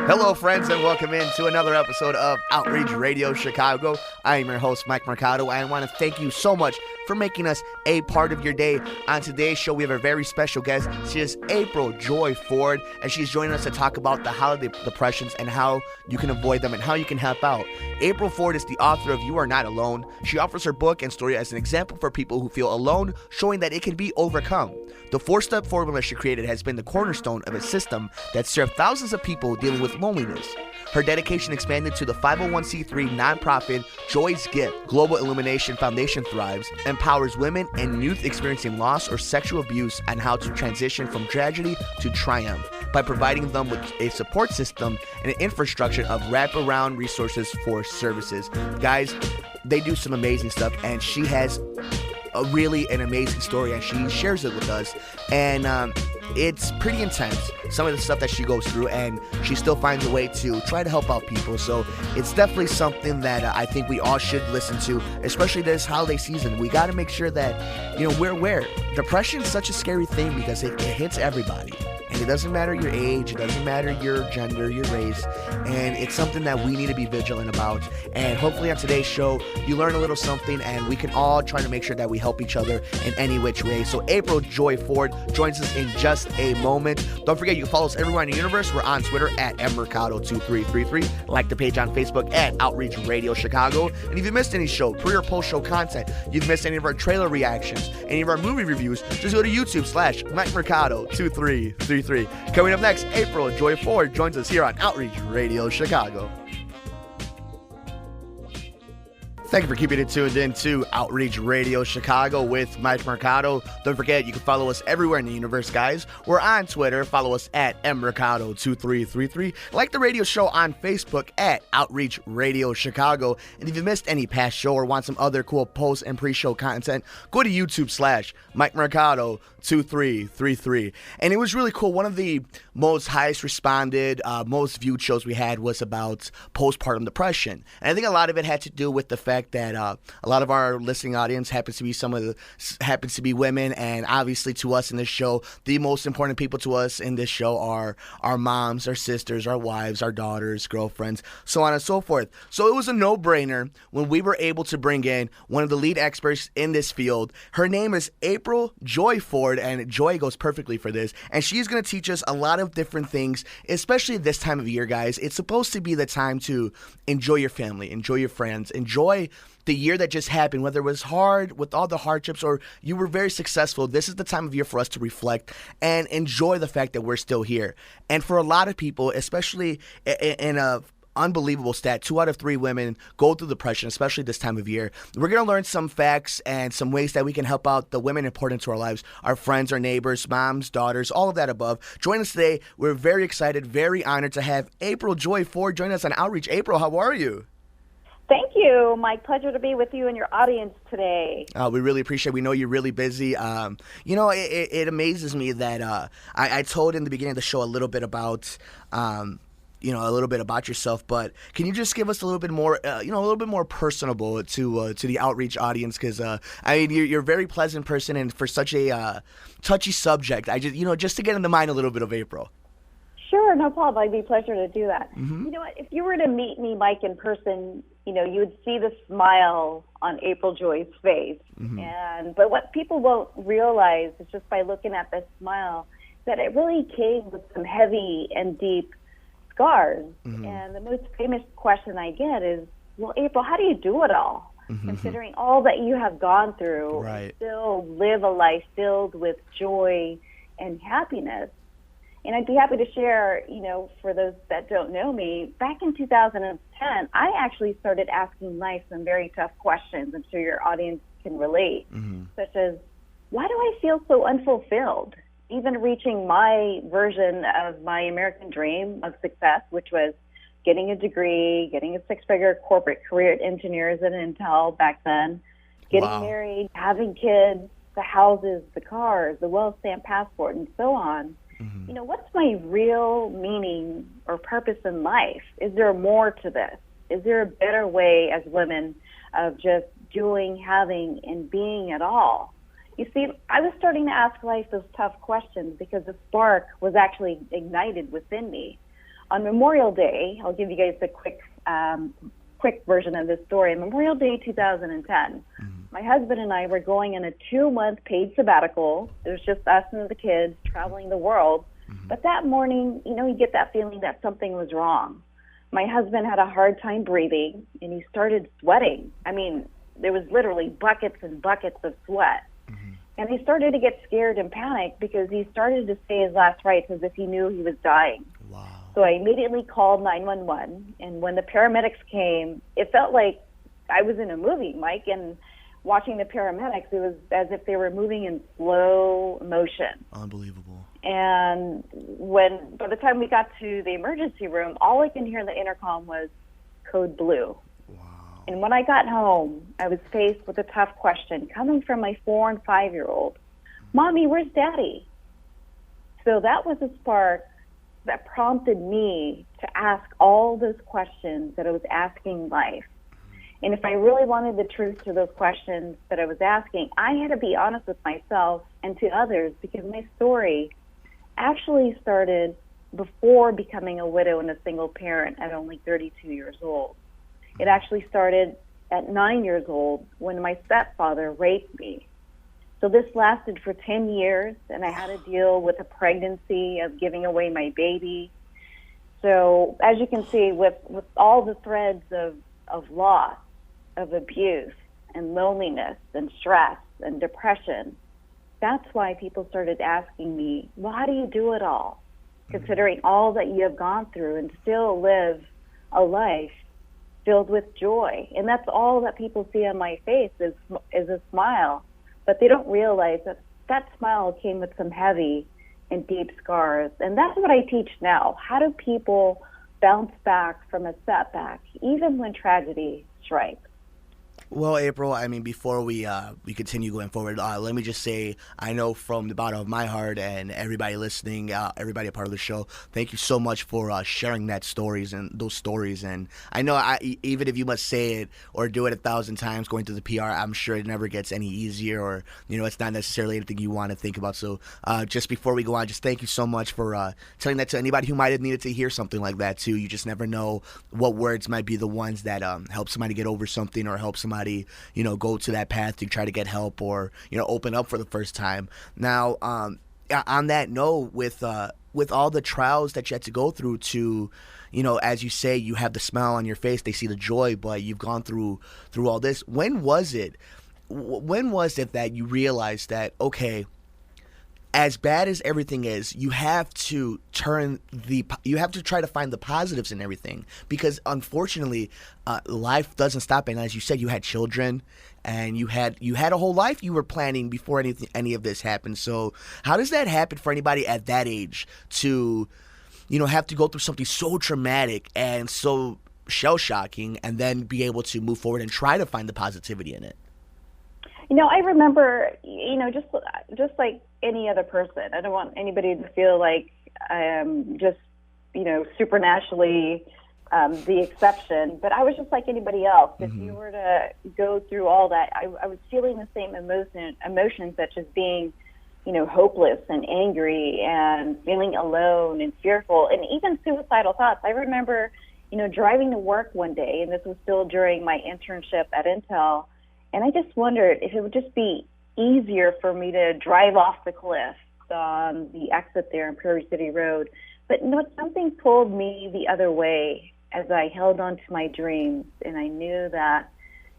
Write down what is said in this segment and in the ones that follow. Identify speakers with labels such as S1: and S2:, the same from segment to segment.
S1: Hello, friends, and welcome into another episode of Outreach Radio Chicago. I am your host, Mike Mercado, and I want to thank you so much for making us a part of your day. On today's show, we have a very special guest. She is April Joy Ford, and she's joining us to talk about the holiday depressions and how you can avoid them and how you can help out. April Ford is the author of You Are Not Alone. She offers her book and story as an example for people who feel alone, showing that it can be overcome. The 4-step formula she created has been the cornerstone of a system that served thousands of people dealing with loneliness. Her dedication expanded to the 501c3 nonprofit Joy's Gift. Global Illumination Foundation thrives, empowers women and youth experiencing loss or sexual abuse on how to transition from tragedy to triumph by providing them with a support system and an infrastructure of wraparound resources for services. Guys, they do some amazing stuff, and she has an amazing story, and she shares it with us, and it's pretty intense, some of the stuff that she goes through, and she still finds a way to try to help out people. So it's definitely something that I think we all should listen to, especially this holiday season. We got to make sure that, we're aware. Depression is such a scary thing because it hits everybody. And it doesn't matter your age, it doesn't matter your gender, your race, and it's something that we need to be vigilant about. And hopefully on today's show, you learn a little something, and we can all try to make sure that we help each other in any which way. So April Joy Ford joins us in just a moment. Don't forget, you can follow us everywhere in the universe. We're on Twitter at mmercado2333. Like the page on Facebook at Outreach Radio Chicago. And if you missed any show, pre or post show content, you've missed any of our trailer reactions, any of our movie reviews, just go to YouTube/MikeMercado2333. Coming up next, April Joy Ford joins us here on Outreach Radio Chicago. Thank you for keeping it tuned in to Outreach Radio Chicago with Mike Mercado. Don't forget, you can follow us everywhere in the universe, guys. We're on Twitter. Follow us at mmercado2333. Like the radio show on Facebook at Outreach Radio Chicago. And if you missed any past show or want some other cool post and pre-show content, go to YouTube/Mike Mercado 2333. And it was really cool. One of the most highest responded, most viewed shows we had was about postpartum depression. And I think a lot of it had to do with the fact that a lot of our listening audience happens to be women, and obviously to us in this show, the most important people to us in this show are our moms, our sisters, our wives, our daughters, girlfriends, so on and so forth. So it was a no-brainer when we were able to bring in one of the lead experts in this field. Her name is April Joy Ford, and Joy goes perfectly for this, and she's going to teach us a lot of different things, especially this time of year, guys. It's supposed to be the time to enjoy your family, enjoy your friends, enjoy the year that just happened, whether it was hard with all the hardships or you were very successful. This is the time of year for us to reflect and enjoy the fact that we're still here. And for a lot of people, especially in a unbelievable stat, 2 out of 3 women go through depression, especially this time of year. We're going to learn some facts and some ways that we can help out the women important to our lives, our friends, our neighbors, moms, daughters, all of that above. Join us today. We're very excited, very honored to have April Joy Ford join us on Outreach. April, how are you?
S2: Thank you, Mike. Pleasure to be with you and your audience today.
S1: We really appreciate it. We know you're really busy. It amazes me that I told in the beginning of the show a little bit about yourself, but can you just give us a little bit more, a little bit more personable to the Outreach audience? Because you're a very pleasant person, and for such a touchy subject, just to get in the mind a little bit of April.
S2: Sure, no problem. I'd be a pleasure to do that.
S1: Mm-hmm.
S2: You know what? If you were to meet me, Mike, in person, you would see the smile on April Joy's face.
S1: Mm-hmm.
S2: But what people won't realize is just by looking at this smile that it really came with some heavy and deep scars.
S1: Mm-hmm.
S2: And the most famous question I get is, well, April, how do you do it all?
S1: Mm-hmm.
S2: Considering all that you have gone through,
S1: Right.
S2: and still live a life filled with joy and happiness. And I'd be happy to share, for those that don't know me, back in 2010, I actually started asking life some very tough questions. I'm sure your audience can relate,
S1: Mm-hmm.
S2: such as, why do I feel so unfulfilled? Even reaching my version of my American dream of success, which was getting a degree, getting a 6-figure corporate career at engineers at Intel back then, getting
S1: Wow.
S2: married, having kids, the houses, the cars, the well-stamped passport, and so on.
S1: Mm-hmm.
S2: What's my real meaning or purpose in life? Is there more to this? Is there a better way as women of just doing, having, and being at all? You see, I was starting to ask life those tough questions because the spark was actually ignited within me. On Memorial Day, I'll give you guys a quick version of this story. Memorial Day 2010, my husband and I were going on a 2-month paid sabbatical. It was just us and the kids traveling the world. But that morning, you get that feeling that something was wrong. My husband had a hard time breathing, and he started sweating. I mean, there was literally buckets and buckets of sweat. And he started to get scared and panic because he started to say his last rites as if he knew he was dying.
S1: Wow.
S2: So I immediately called 911, and when the paramedics came, it felt like I was in a movie, Mike, and watching the paramedics, it was as if they were moving in slow motion.
S1: Unbelievable.
S2: And by the time we got to the emergency room, all I could hear in the intercom was code blue.
S1: Wow.
S2: And when I got home, I was faced with a tough question coming from my 4- and 5-year-old. Mommy, where's Daddy? So that was a spark that prompted me to ask all those questions that I was asking life. And if I really wanted the truth to those questions that I was asking, I had to be honest with myself and to others, because my story actually started before becoming a widow and a single parent at only 32 years old. It actually started at 9 years old when my stepfather raped me. So this lasted for 10 years, and I had to deal with a pregnancy of giving away my baby. So as you can see, with all the threads of loss, of abuse, and loneliness, and stress, and depression, that's why people started asking me, well, how do you do it all? Considering all that you have gone through and still live a life filled with joy. And that's all that people see on my face is a smile. But they don't realize that that smile came with some heavy and deep scars. And that's what I teach now. How do people bounce back from a setback, even when tragedy strikes?
S1: Well, April, I mean, before we continue going forward, let me just say, I know from the bottom of my heart and everybody listening, everybody a part of the show, thank you so much for sharing those stories. And I know even if you must say it or do it 1,000 times going through the PR, I'm sure it never gets any easier, or, it's not necessarily anything you want to think about. So just before we go on, just thank you so much for telling that to anybody who might have needed to hear something like that too. You just never know what words might be the ones that help somebody get over something, or help somebody go to that path to try to get help, or open up for the first time. Now on that note, with all the trials that you had to go through to as you say, you have the smile on your face, they see the joy, but you've gone through all this. When was it that you realized that, okay, as bad as everything is, you have to try to find the positives in everything, because unfortunately, life doesn't stop. And as you said, you had children, and you had a whole life you were planning before any of this happened. So how does that happen for anybody at that age to, have to go through something so traumatic and so shell-shocking, and then be able to move forward and try to find the positivity in it?
S2: I remember, just like any other person, I don't want anybody to feel like I am just, supernaturally the exception, but I was just like anybody else. If you were to go through all that, I was feeling the same emotions, such as being, hopeless and angry and feeling alone and fearful, and even suicidal thoughts. I remember, driving to work one day, and this was still during my internship at Intel, and I just wondered if it would just be easier for me to drive off the cliff on the exit there on Prairie City Road. But something pulled me the other way as I held on to my dreams, and I knew that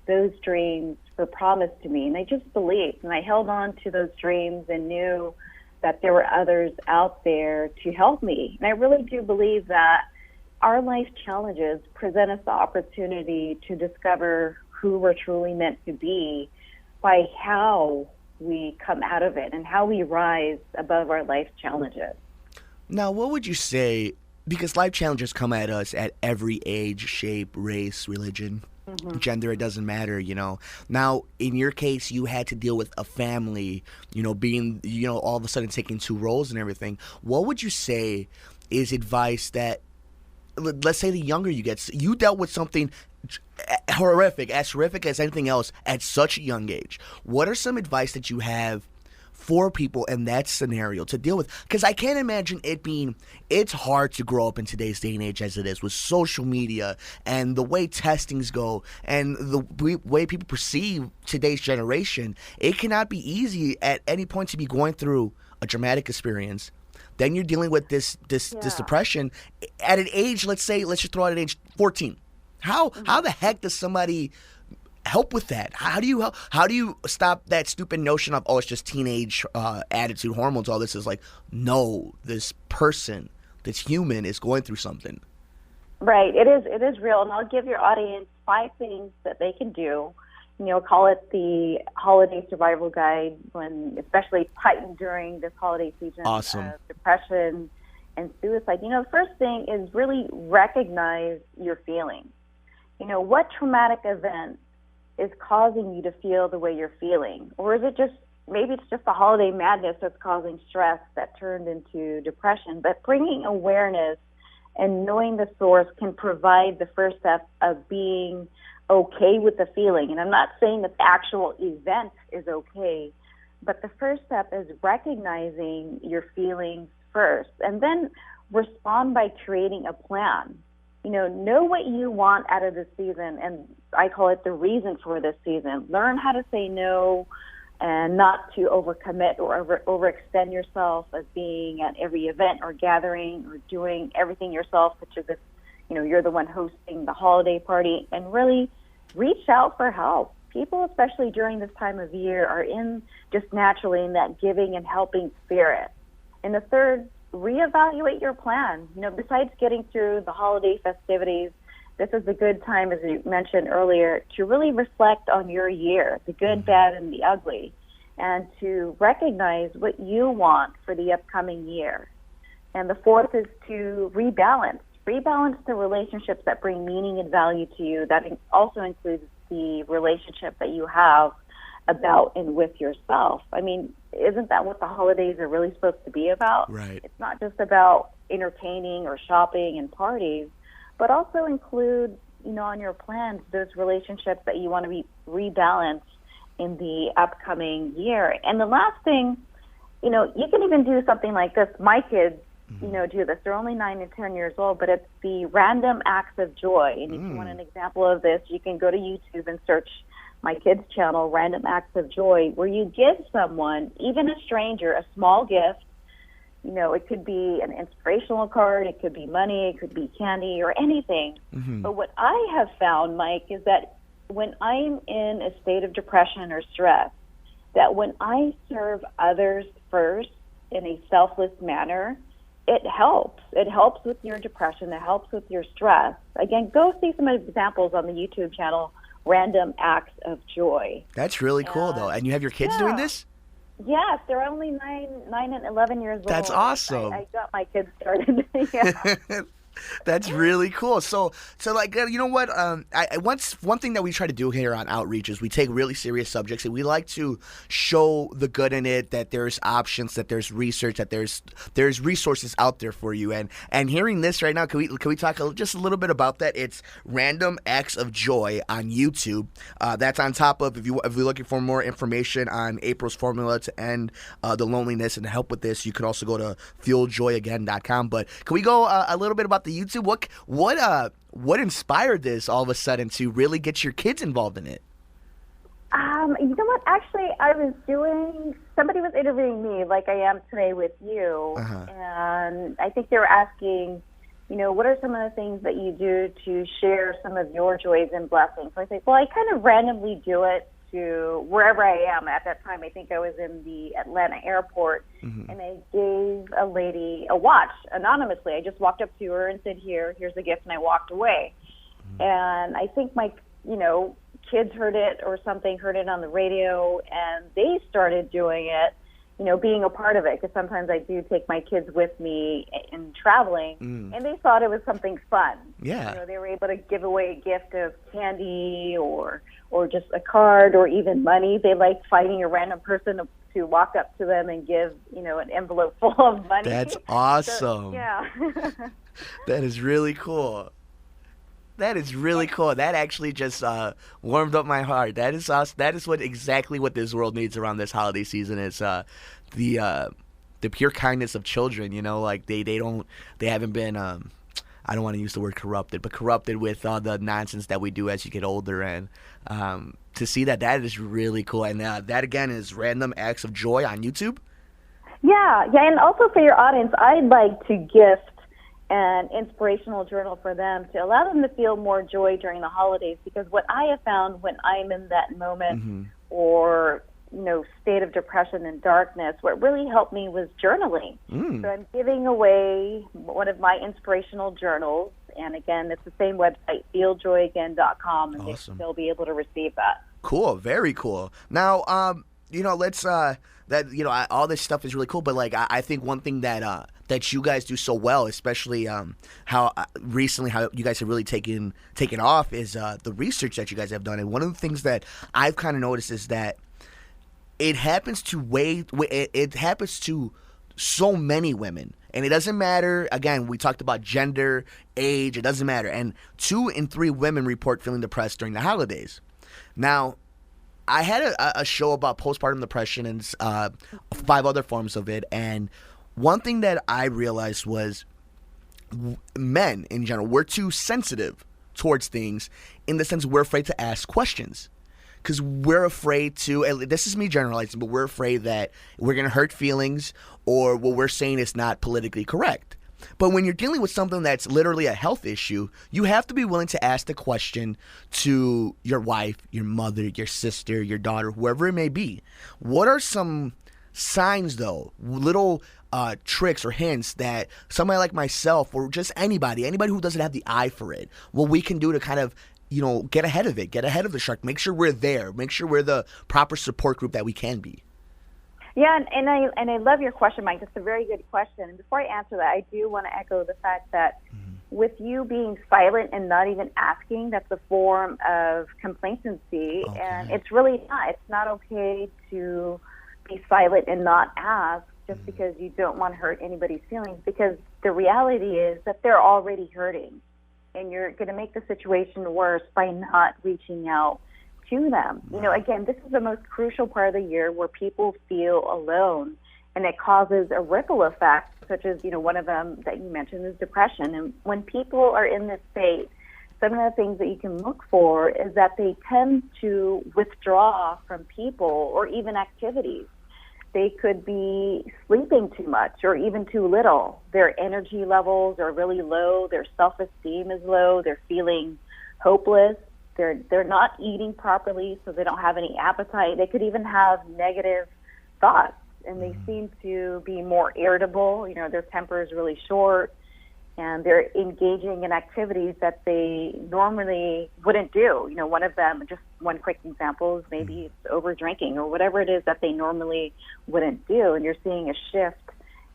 S2: those dreams were promised to me, and I just believed, and I held on to those dreams and knew that there were others out there to help me. And I really do believe that our life challenges present us the opportunity to discover who we're truly meant to be by how we come out of it and how we rise above our life challenges.
S1: Now, what would you say, because life challenges come at us at every age, shape, race, religion, gender, it doesn't matter, Now, in your case, you had to deal with a family, being, all of a sudden taking 2 roles and everything. What would you say is advice that, let's say the younger you get, you dealt with something horrific as anything else at such a young age. What are some advice that you have for people in that scenario to deal with? Because I can't imagine it's hard to grow up in today's day and age as it is with social media and the way testings go and the way people perceive today's generation. It cannot be easy at any point to be going through a traumatic experience. Then you're dealing with this depression at an age, let's just throw it at age 14. How the heck does somebody help with that? How do you stop that stupid notion of, oh, it's just teenage attitude, hormones, all this? Is like, no, this person, this human is going through something.
S2: Right. It is real. And I'll give your audience 5 things that they can do. Call it the holiday survival guide, especially during this holiday season.
S1: Awesome.
S2: Depression and suicide. The first thing is really recognize your feelings. What traumatic event is causing you to feel the way you're feeling? Or is it maybe it's just the holiday madness that's causing stress that turned into depression? But bringing awareness and knowing the source can provide the first step of being okay with the feeling. And I'm not saying that the actual event is okay, but the first step is recognizing your feelings first, and then respond by creating a plan. Know what you want out of the season, and I call it the reason for this season. Learn how to say no and not to overcommit or overextend yourself as being at every event or gathering or doing everything yourself, such as if you're the one hosting the holiday party, and really reach out for help. People, especially during this time of year, are just naturally in that giving and helping spirit. And the third, reevaluate your plan. Besides getting through the holiday festivities, this is a good time, as you mentioned earlier, to really reflect on your year, the good, bad, and the ugly, and to recognize what you want for the upcoming year. And the fourth is to rebalance the relationships that bring meaning and value to you. That also includes the relationship that you have about and with yourself. I mean, isn't that what the holidays are really supposed to be about?
S1: Right.
S2: It's not just about entertaining or shopping and parties, but also include, on your plans, those relationships that you want to be rebalanced in the upcoming year. And the last thing, you can even do something like this. My kids, do this. They're only 9 and 10 years old, but it's the random acts of joy. And if you want an example of this, you can go to YouTube and search my kids' channel, Random Acts of Joy, where you give someone, even a stranger, a small gift. It could be an inspirational card, it could be money, it could be candy or anything. But what I have found, Mike, is that when I'm in a state of depression or stress, that when I serve others first in a selfless manner, it helps. It helps with your depression. It helps with your stress. Again, go see some examples on the YouTube channel, Random Acts of Joy.
S1: That's really cool, though. And you have your kids doing this?
S2: Yes, they're only 9 and 11 years old.
S1: That's awesome.
S2: I got my kids started. Yeah.
S1: That's really cool. So like, you know what? One thing that we try to do here on Outreach is we take really serious subjects and we like to show the good in it, that there's options, that there's research, that there's resources out there for you. And hearing this right now, can we talk just a little bit about that? It's Random Acts of Joy on YouTube. That's on top of, if you're looking for more information on April's formula to end the loneliness and to help with this, you can also go to fueljoyagain.com. But can we go a little bit about the YouTube? What inspired this all of a sudden to really get your kids involved in it?
S2: You know what? Actually, somebody was interviewing me like I am today with you, and I think they were asking, what are some of the things that you do to share some of your joys and blessings? So I think, well, I kind of randomly do it to wherever I am. At that time, I think I was in the Atlanta airport, and I gave a lady a watch anonymously. I just walked up to her and said, here's the gift, and I walked away. And I think my, kids heard it or something, heard it on the radio, and they started doing it, being a part of it, because sometimes I do take my kids with me in traveling, and they thought it was something fun.
S1: Yeah.
S2: They were able to give away a gift of candy or just a card or even money. They like finding a random person to walk up to them and give, an envelope full of money.
S1: That's awesome.
S2: So, yeah.
S1: That is really cool. That is really cool. That actually just warmed up my heart. That is awesome. That is exactly what this world needs around this holiday season is the pure kindness of children. You know, like they haven't been I don't want to use the word corrupted, but corrupted with all the nonsense that we do as you get older. And to see that is really cool. And that again is Random Acts of Joy on YouTube.
S2: Yeah, and also for your audience, I'd like to gift an inspirational journal for them to allow them to feel more joy during the holidays, because what I have found when I'm in that moment or state of depression and darkness, what really helped me was journaling. So I'm giving away one of my inspirational journals, and again, it's the same website, feeljoyagain.com, and
S1: awesome.
S2: They'll be able to receive that.
S1: Cool, very cool. Now, let's all this stuff is really cool, but like I think one thing that you guys do so well, especially how recently how you guys have really taken off, is the research that you guys have done. And one of the things that I've kind of noticed is that it happens to so many women. And it doesn't matter, again, we talked about gender, age, it doesn't matter. And 2 in 3 women report feeling depressed during the holidays. Now, I had a show about postpartum depression and 5 other forms of it. And one thing that I realized was men in general, we're too sensitive towards things in the sense we're afraid to ask questions. Because we're afraid to, and this is me generalizing, but we're afraid that we're going to hurt feelings or what we're saying is not politically correct. But when you're dealing with something that's literally a health issue, you have to be willing to ask the question to your wife, your mother, your sister, your daughter, whoever it may be. What are some signs, though, little tricks or hints that somebody like myself or just anybody who doesn't have the eye for it, what we can do to kind of get ahead of it, get ahead of the shark, make sure we're there, make sure we're the proper support group that we can be?
S2: Yeah, and I love your question, Mike. That's a very good question. And before I answer that, I do want to echo the fact that with you being silent and not even asking, that's a form of complacency. Okay. And it's really not. It's not okay to be silent and not ask just because you don't want to hurt anybody's feelings, because the reality is that they're already hurting. And you're going to make the situation worse by not reaching out to them. Again, this is the most crucial part of the year where people feel alone, and it causes a ripple effect, such as, one of them that you mentioned is depression. And when people are in this state, some of the things that you can look for is that they tend to withdraw from people or even activities. They could be sleeping too much or even too little. Their energy levels are really low. Their self-esteem is low. They're feeling hopeless. They're not eating properly, so they don't have any appetite. They could even have negative thoughts, and they seem to be more irritable. Their temper is really short, and they're engaging in activities that they normally wouldn't do. One of them, just one quick example, is maybe it's over drinking or whatever it is that they normally wouldn't do, and you're seeing a shift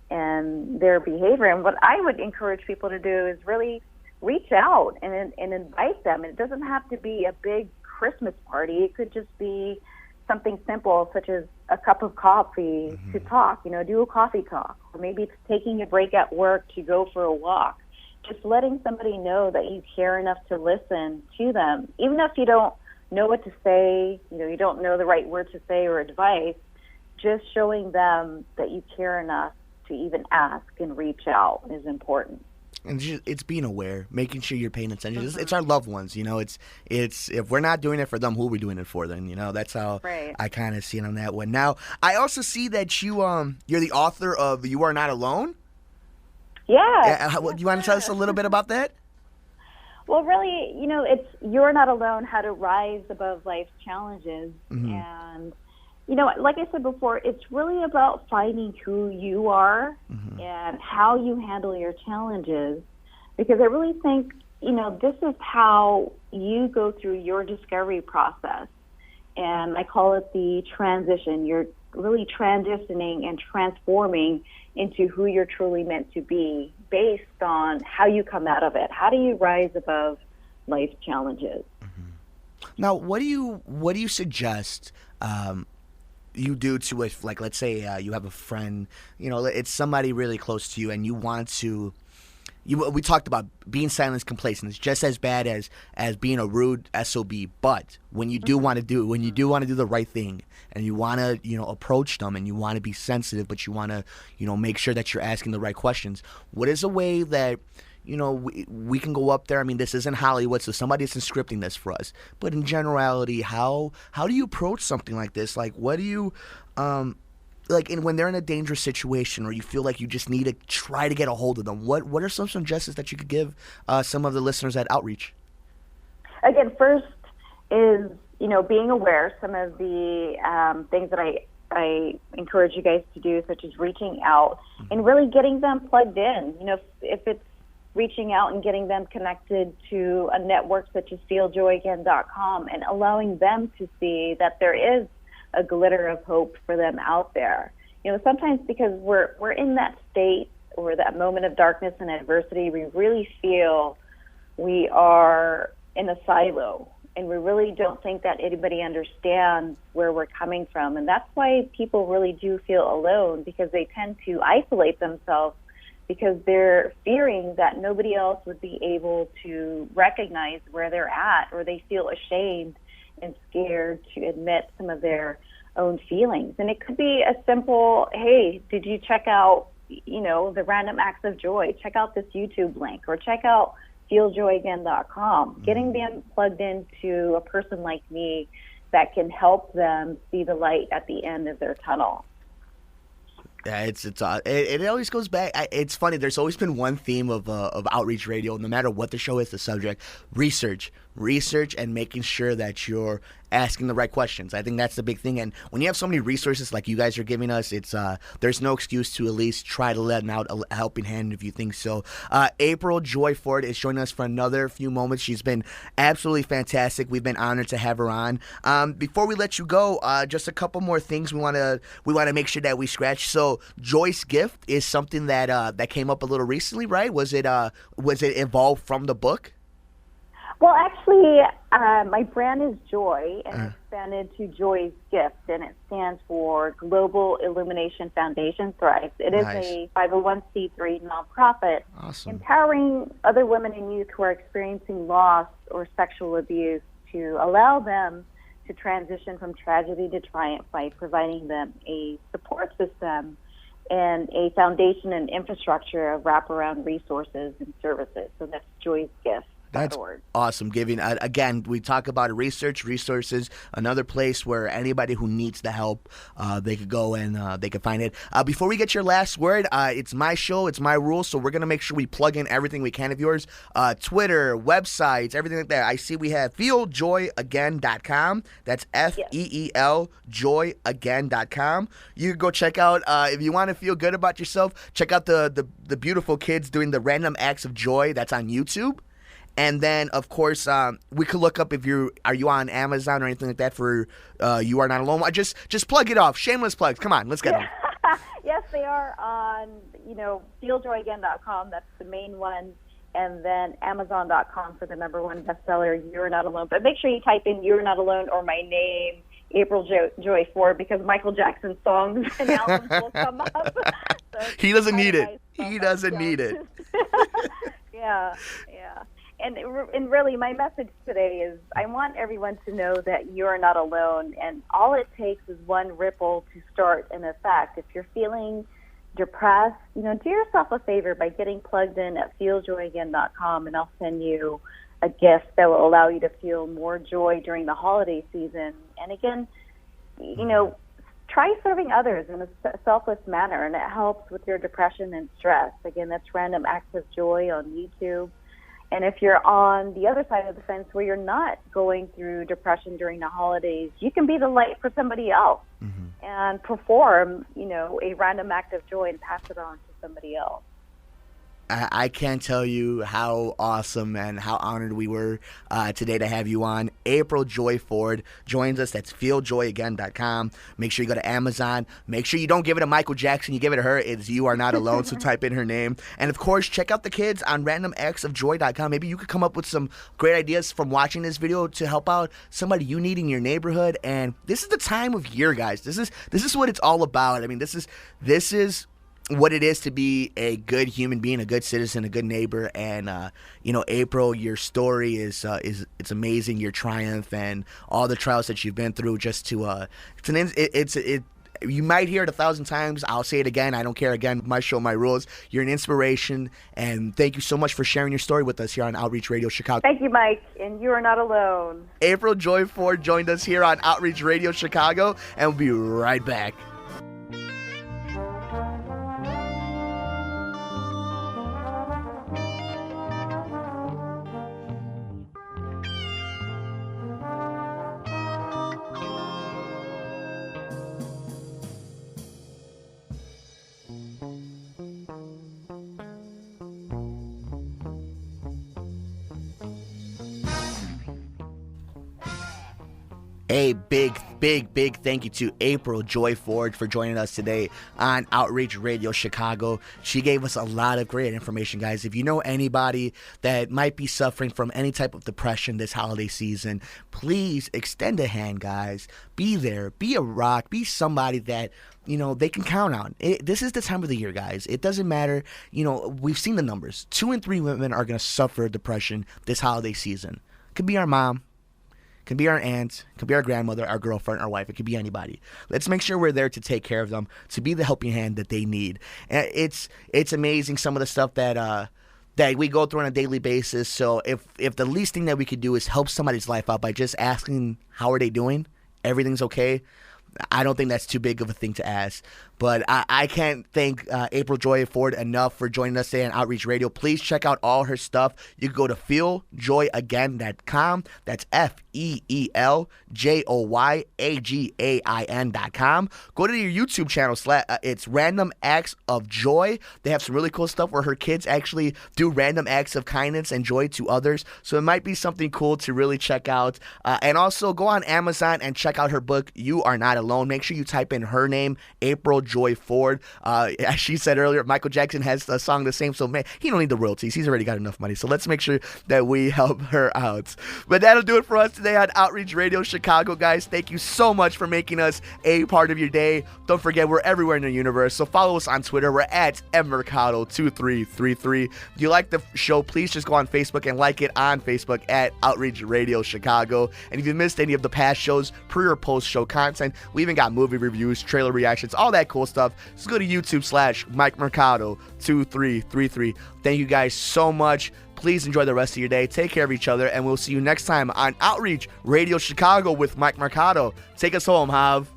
S2: in their behavior. And what I would encourage people to do is really reach out and invite them. And it doesn't have to be a big Christmas party. It could just be something simple, such as a cup of coffee to talk, do a coffee talk. Or maybe it's taking a break at work to go for a walk. Just letting somebody know that you care enough to listen to them. Even if you don't know what to say, you don't know the right word to say or advice, just showing them that you care enough to even ask and reach out is important.
S1: And it's being aware, making sure you're paying attention. It's our loved ones, It's if we're not doing it for them, who are we doing it for? Then that's how I kind of see it on that one. Now, I also see that you're the author of "You Are Not Alone."
S2: Yeah.
S1: You want to tell us a little bit about that?
S2: Well, really, it's "You're Not Alone: How to Rise Above Life's Challenges," and like I said before, it's really about finding who you are and how you handle your challenges, because I really think, this is how you go through your discovery process. And I call it the transition. You're really transitioning and transforming into who you're truly meant to be based on how you come out of it. How do you rise above life's challenges?
S1: Now, what do you suggest you do to, if, let's say you have a friend, it's somebody really close to you, and you want to we talked about being silent is complacent. It's just as bad as being a rude SOB. But when you do want to do the right thing, and you want to, approach them, and you want to be sensitive, but you want to, make sure that you're asking the right questions. What is a way that, we can go up there? I mean, this isn't Hollywood, so somebody isn't scripting this for us. But in generality, how do you approach something like this? Like, what do you, when they're in a dangerous situation, or you feel like you just need to try to get a hold of them, what are some suggestions that you could give some of the listeners at Outreach?
S2: Again, first is, being aware. Some of the things that I encourage you guys to do, such as reaching out and really getting them plugged in. If it's reaching out and getting them connected to a network such as feeljoyagain.com and allowing them to see that there is a glitter of hope for them out there. Sometimes because we're in that state or that moment of darkness and adversity, we really feel we are in a silo, and we really don't think that anybody understands where we're coming from. And that's why people really do feel alone, because they tend to isolate themselves because they're fearing that nobody else would be able to recognize where they're at, or they feel ashamed and scared to admit some of their own feelings. And it could be a simple, hey, did you check out, the Random Acts of Joy? Check out this YouTube link, or check out feeljoyagain.com. Getting them plugged into a person like me that can help them see the light at the end of their tunnel.
S1: Yeah, it always goes back. It's funny. There's always been one theme of Outreach Radio, no matter what the show is, the subject: research, and making sure that you're asking the right questions. I think that's the big thing. And when you have so many resources like you guys are giving us, it's there's no excuse to at least try to lend out a helping hand if you think so. April Joy Ford is joining us for another few moments. She's been absolutely fantastic. We've been honored to have her on. Before we let you go, just a couple more things we want to make sure that we scratch. So Joy's Gift is something that came up a little recently, right? Was it evolved from the book?
S2: Well, actually, my brand is Joy, and expanded to Joy's Gift, and it stands for Global Illumination Foundation Thrives. It is a 501c3 nonprofit, empowering other women and youth who are experiencing loss or sexual abuse to allow them to transition from tragedy to triumph by providing them a support system and a foundation and infrastructure of wraparound resources and services. So that's Joy's Gift.
S1: That's awesome. Giving again, we talk about resources, another place where anybody who needs the help, they could go and they could find it. Before we get your last word, it's my show, it's my rules, so we're gonna make sure we plug in everything we can of yours, Twitter, websites, everything like that. I see we have feeljoyagain.com. That's FEEL joyagain.com. You can go check out if you want to feel good about yourself. Check out the beautiful kids doing the Random Acts of Joy. That's on YouTube. And then, of course, we could look up if are you on Amazon or anything like that for You Are Not Alone. Just plug it off. Shameless plugs. Come on, let's get them.
S2: Yes, they are on, feeljoyagain.com. That's the main one. And then Amazon.com for the #1 bestseller, You Are Not Alone. But make sure you type in You Are Not Alone or my name, April Joy Ford, because Michael Jackson's songs and albums will come up. So
S1: he doesn't need it. He doesn't need it.
S2: Yeah. And really, my message today is I want everyone to know that you're not alone, and all it takes is one ripple to start an effect. If you're feeling depressed, do yourself a favor by getting plugged in at feeljoyagain.com, and I'll send you a gift that will allow you to feel more joy during the holiday season. And again, try serving others in a selfless manner, and it helps with your depression and stress. Again, that's Random Acts of Joy on YouTube. And if you're on the other side of the fence where you're not going through depression during the holidays, you can be the light for somebody else and perform, a random act of joy and pass it on to somebody else.
S1: I can't tell you how awesome and how honored we were today to have you on. April Joy Ford joins us. That's feeljoyagain.com. Make sure you go to Amazon. Make sure you don't give it to Michael Jackson. You give it to her. It's You Are Not Alone, so type in her name. And, of course, check out the kids on randomactsofjoy.com. Maybe you could come up with some great ideas from watching this video to help out somebody you need in your neighborhood. And this is the time of year, guys. This is what it's all about. I mean, this is what it is to be a good human being, a good citizen, a good neighbor. And April, your story is it's amazing. Your triumph and all the trials that you've been through. Just to you might hear it 1,000 times. I'll say it again. I don't care. Again, my show, my rules. You're an inspiration, and thank you so much for sharing your story with us here on Outreach Radio Chicago.
S2: Thank you, Mike, and you are not alone.
S1: April Joy Ford joined us here on Outreach Radio Chicago, and we'll be right back. A big thank you to April Joy Ford for joining us today on Outreach Radio Chicago. She gave us a lot of great information, guys. If you know anybody that might be suffering from any type of depression this holiday season, please extend a hand, guys. Be there. Be a rock. Be somebody that they can count on. This is the time of the year, guys. It doesn't matter. We've seen the numbers. 2 in 3 women are going to suffer depression this holiday season. Could be our mom. Could be our aunt, could be our grandmother, our girlfriend, our wife. It could be anybody. Let's make sure we're there to take care of them, to be the helping hand that they need. And it's amazing some of the stuff that we go through on a daily basis. So if the least thing that we could do is help somebody's life out by just asking how are they doing, everything's okay, I don't think that's too big of a thing to ask. But I can't thank April Joy Ford enough for joining us today on Outreach Radio. Please check out all her stuff. You can go to feeljoyagain.com. That's FeelJoyagain.com. Go to your YouTube channel. It's Random Acts of Joy. They have some really cool stuff where her kids actually do random acts of kindness and joy to others. So it might be something cool to really check out. And also go on Amazon and check out her book, You Are Not Alone. Make sure you type in her name, April Joy Ford. As she said earlier, Michael Jackson has a song the same, so man, he don't need the royalties. He's already got enough money. So let's make sure that we help her out. But that'll do it for us today on Outreach Radio Chicago, guys. Thank you so much for making us a part of your day. Don't forget, we're everywhere in the universe. So follow us on Twitter. We're at mmercado2333. If you like the show, please just go on Facebook and like it on Facebook at Outreach Radio Chicago. And if you missed any of the past shows, pre or post show content, we even got movie reviews, trailer reactions, all that cool stuff. Just go to YouTube/Mike Mercado 2333. Thank you guys so much. Please enjoy the rest of your day. Take care of each other, and we'll see you next time on Outreach Radio Chicago with Mike Mercado. Take us home, Hav.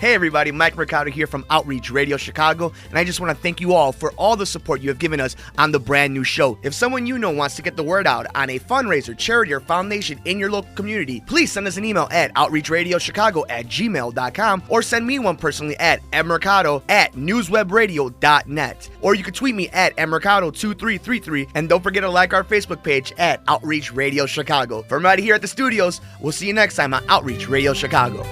S1: Hey everybody, Mike Mercado here from Outreach Radio Chicago, and I just want to thank you all for all the support you have given us on the brand new show. If someone you know wants to get the word out on a fundraiser, charity, or foundation in your local community, please send us an email at outreachradiochicago@gmail.com or send me one personally at mmercado@newswebradio.net. Or you can tweet me at mmercado2333, and don't forget to like our Facebook page at Outreach Radio Chicago. From right here at the studios, we'll see you next time on Outreach Radio Chicago.